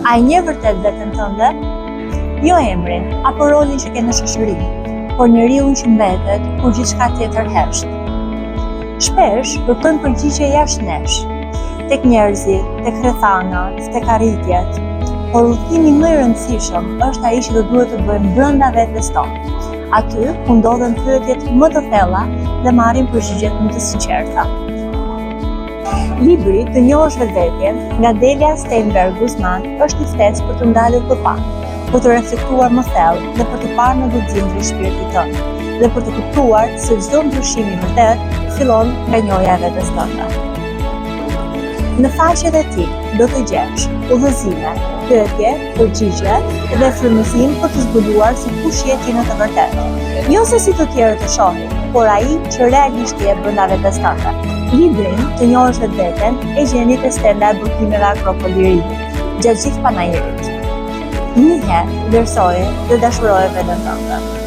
A e njeh vërtet veten tënde? Jo emrin apo rolin që ke në shoqëri, por njeriu që mbetet kur gjithçka tjetër hesht. Shpesh kërkojmë përgjigje jashtë nesh, tek njerëzit, tek rrethanat, tek arritjet, por udhëtimi më i rëndësishëm është ai që do duhet të bëjmë brenda vetes tonë, aty ku ndodhen pyetjet më të thella dhe marrim përgjigjet më të sinqerta. Libri Të njohësh vetvetjen nga Delia Steinberg Guzman është një ftesë për të ndalur përpara, për të reflektuar më thellë dhe për të parë në guxim të shpirtit tënd, dhe për të kuptuar se çdo ndryshim i vërtet fillon nga njohja e vetes tënde. Në faqet e tij do të gjesh udhëzime, pyetje, përgjigje dhe frymëzim për të zbuluar se kush je ti në të vërtetë. Jo se si të tjerë të shohin, por ai që realisht je brenda vetes tënde. Librin Të njohësh vetveten e gjeni te stenda e bukimeve Akropoli i Ri, gjatë gjithë panajirit. Njihe, vlerësoje dhe dashuroje veten tënde.